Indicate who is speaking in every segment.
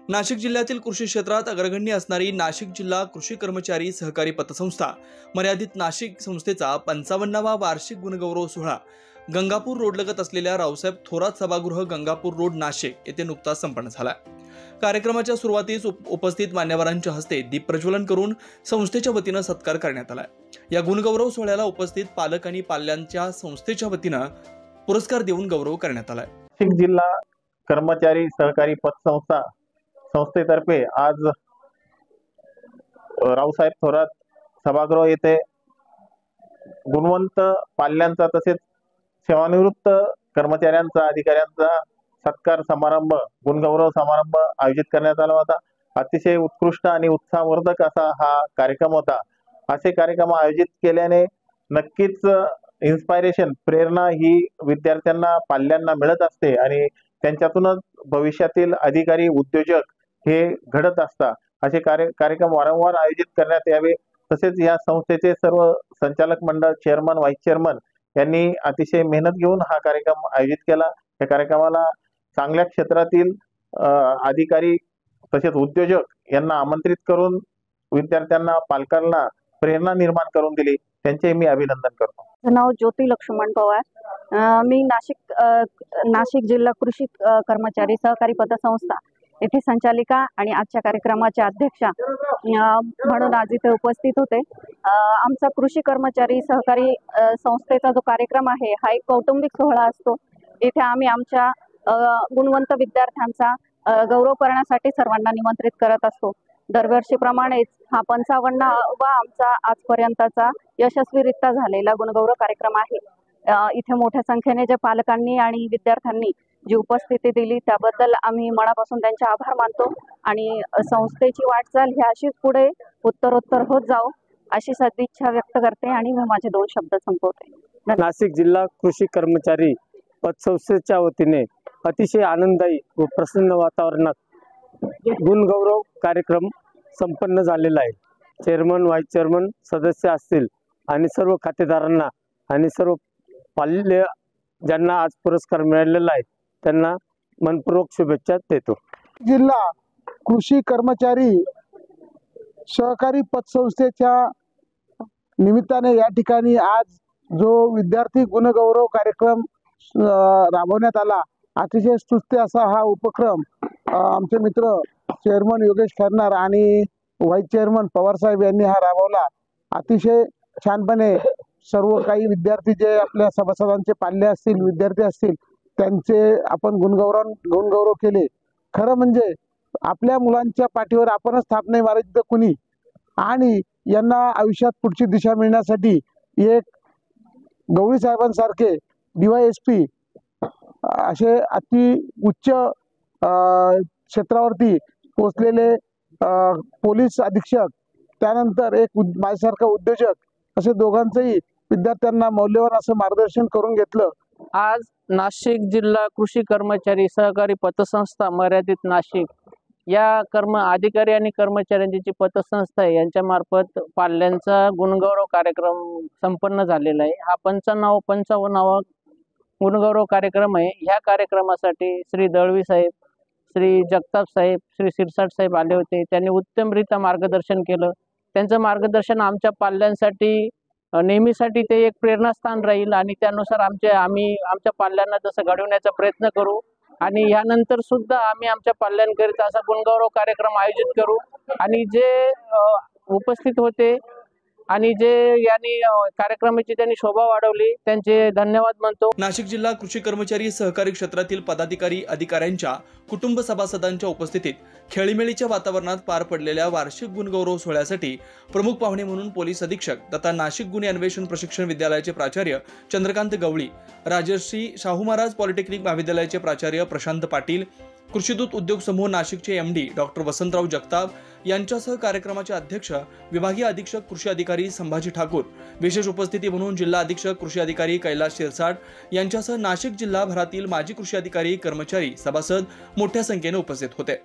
Speaker 1: नाशिक जिल्ह्यातील कृषी क्षेत्रात अग्रगण्य असणारी नाशिक जिल्हा कृषी कर्मचारी सहकारी पतसंस्था मर्यादित नाशिक संस्थेचा 55वा वार्षिक गुणगौरव सोहळा गंगापूर रोडलगत असलेल्या रावसाहेब थोरात सभागृह गंगापूर रोड नाशिक येथे नुकताच संपन्न झाला। कार्यक्रमाच्या सुरुवातीस उपस्थित मान्यवरांच्या हस्ते दीप प्रज्वलन करून संस्थेच्या वतीने सत्कार करण्यात आला। या गुणगौरव सोहळ्याला उपस्थित पालक आणि पाल्यांच्या संस्थेच्या वतीने पुरस्कार देऊन गौरव करण्यात आला।
Speaker 2: नाशिक जिल्हा कर्मचारी सहकारी पतसंस्था संस्थेतर्फे आज रावसाहेब थोरात सभागृह येथे गुणवंत पाल्यांचा तसेच सेवानिवृत्त कर्मचाऱ्यांचा अधिकाऱ्यांचा सत्कार समारंभ गुणगौरव समारंभ आयोजित करण्यात आला होता। अतिशय उत्कृष्ट आणि उत्साहवर्धक असा हा कार्यक्रम होता। असे कार्यक्रम आयोजित केल्याने नक्कीच इन्स्पायरेशन प्रेरणा ही विद्यार्थ्यांना पाल्यांना मिळत असते आणि त्यांच्यातूनच भविष्यातील अधिकारी उद्योजक हे घडत असतात। असे कार्यक्रम वारंवार आयोजित करण्यात यावे। तसेच या संस्थेचे सर्व संचालक मंडळ चेअरमन व्हाईस चेअरमन यांनी अतिशय मेहनत घेऊन हा कार्यक्रम आयोजित केला। या कार्यक्रमाला चांगल्या क्षेत्रातील अधिकारी तसेच उद्योजक यांना आमंत्रित करून विद्यार्थ्यांना पालकांना प्रेरणा निर्माण करून दिली। त्यांचे मी अभिनंदन करतो।
Speaker 3: नाव ज्योती लक्ष्मण पवार, मी नाशिक जिल्हा कृषी कर्मचारी सहकारी पतसंस्था येथे संचालिका आणि आजच्या कार्यक्रमाच्या अध्यक्षा म्हणून आज इथे उपस्थित होते। आमचा कृषी कर्मचारी सहकारी संस्थेचा जो कार्यक्रम आहे हा एक कौटुंबिक सोहळा असतो। इथे आम्ही आमच्या गुणवंत विद्यार्थ्यांचा गौरव करण्यासाठी सर्वांना निमंत्रित करत असतो। दरवर्षीप्रमाणेच हा 55वा आमचा आजपर्यंतचा यशस्वीरित्या झालेला गुणगौरव कार्यक्रम आहे। इथे मोठ्या संख्येने जे पालकांनी आणि विद्यार्थ्यांनी जी उपस्थिती दिली त्याबद्दल आम्ही मनापासून त्यांचे आभार मानतो आणि संस्थेची वाटचाल ही अशीच पुढे उत्तरोत्तर होत जाओ अशी सदिच्छा व्यक्त करते आणि मी माझे 2 शब्द संपवते।
Speaker 4: नाशिक जिल्हा कृषी कर्मचारी पतसंस्थेच्या वतीने अतिशय आनंददायी व प्रसन्न वातावरणात गुणगौरव कार्यक्रम संपन्न झालेला आहे। चेअरमन व्हाईस चेअरमन सदस्य असतील आणि सर्व खातेदारांना आणि सर्व पाल्य ज्यांना आज पुरस्कार मिळालेला आहे त्यांना मनपूर्वक शुभेच्छा देतो।
Speaker 5: जिल्हा कृषी कर्मचारी सहकारी पतसंस्थेच्या निमित्ताने या ठिकाणी आज जो विद्यार्थी गुणगौरव कार्यक्रम राबवण्यात आला, अतिशय स्तुत्य असा हा उपक्रम आमचे मित्र चेअरमन योगेश खैरनार आणि व्हाईस चेअरमन पवार साहेब यांनी हा राबवला। अतिशय छानपणे सर्व काही विद्यार्थी जे आपल्या सभासदांचे पाल्य असतील विद्यार्थी असतील त्यांचे आपण गुणगौरव केले। खरं म्हणजे आपल्या मुलांच्या पाठीवर आपणच थाप नाही मारायची तर कुणी, आणि यांना आयुष्यात पुढची दिशा मिळण्यासाठी एक गवळी साहेबांसारखे DYSP असे अति उच्च क्षेत्रावरती पोहोचलेले पोलीस अधीक्षक, त्यानंतर एक माझ्यासारखा उद्योजक, असे दोघांचंही विद्यार्थ्यांना मौल्यवान असं मार्गदर्शन करून घेतलं।
Speaker 6: आज नाशिक जिल्हा कृषी कर्मचारी सहकारी पतसंस्था मर्यादित नाशिक या अधिकारी आणि कर्मचाऱ्यांची जी पतसंस्था आहे यांच्या मार्फत पाल्यांचा गुणगौरव कार्यक्रम संपन्न झालेला आहे। हा 55वा गुणगौरव कार्यक्रम आहे। ह्या कार्यक्रमासाठी श्री दळवी साहेब, श्री जगताप साहेब, श्री शिरसाट साहेब आले होते। त्यांनी उत्तमरित्या मार्गदर्शन केलं। त्यांचं मार्गदर्शन आमच्या पाल्यांसाठी नेहमीसाठी ते एक प्रेरणास्थान राहील आणि त्यानुसार आम्ही आमच्या पाल्यांना जसं घडवण्याचा प्रयत्न करू आणि यानंतर सुद्धा आम्ही आमच्या पाल्यांकरिता असा गुणगौरव कार्यक्रम आयोजित करू। आणि जे उपस्थित होते आणि जे यांनी कार्यक्रमाची त्यांनी शोभा वाढवली त्यांचे धन्यवाद मानतो।
Speaker 1: नाशिक जिल्हा कृषी कर्मचारी सहकारी क्षेत्रातील पदाधिकारी अधिकाऱ्यांच्या कुटुंब सभासदांच्या उपस्थितीत खेळीमेळीच्या वातावरणात पार पडलेल्या वार्षिक गुणगौरव सोहळ्यासाठी प्रमुख पाहुणे म्हणून पोलीस अधीक्षक तथा नाशिक गुन्हे अन्वेषण प्रशिक्षण विद्यालयाचे प्राचार्य चंद्रकांत गवळी, राजर्षी शाहू महाराज पॉलिटेक्निक महाविद्यालयाचे प्राचार्य प्रशांत पाटील, कृषीदूत उद्योग समूह नाशिकचे MD डॉक्टर वसंतराव जगताप यांच्यासह कार्यक्रमाचे अध्यक्ष विभागीय अधीक्षक कृषी अधिकारी संभाजी ठाकूर, विशेष उपस्थिती म्हणून जिल्हा अधीक्षक कृषी अधिकारी कैलास शिरसाट यांच्यासह नाशिक जिल्हाभरातील माजी कृषी अधिकारी कर्मचारी सभासद मोठ्या संख्येने उपस्थित होते।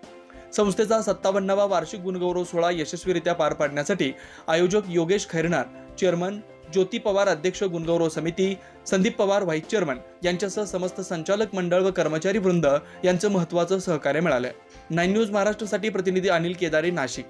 Speaker 1: संस्थेचा 57वा वार्षिक गुणगौरव सोहळा यशस्वीरित्या पार पाडण्यासाठी आयोजक योगेश खैरनार, चेअरमन ज्योती पवार अध्यक्ष गुणगौरव समिती, संदीप पवार व्हाईस चेअरमन यांच्यासह समस्त संचालक मंडळ व कर्मचारी वृंद यांचं महत्त्वाचं सहकार्य मिळालं. 9 न्यूज महाराष्ट्रासाठी प्रतिनिधी अनिल केदारे, नाशिक.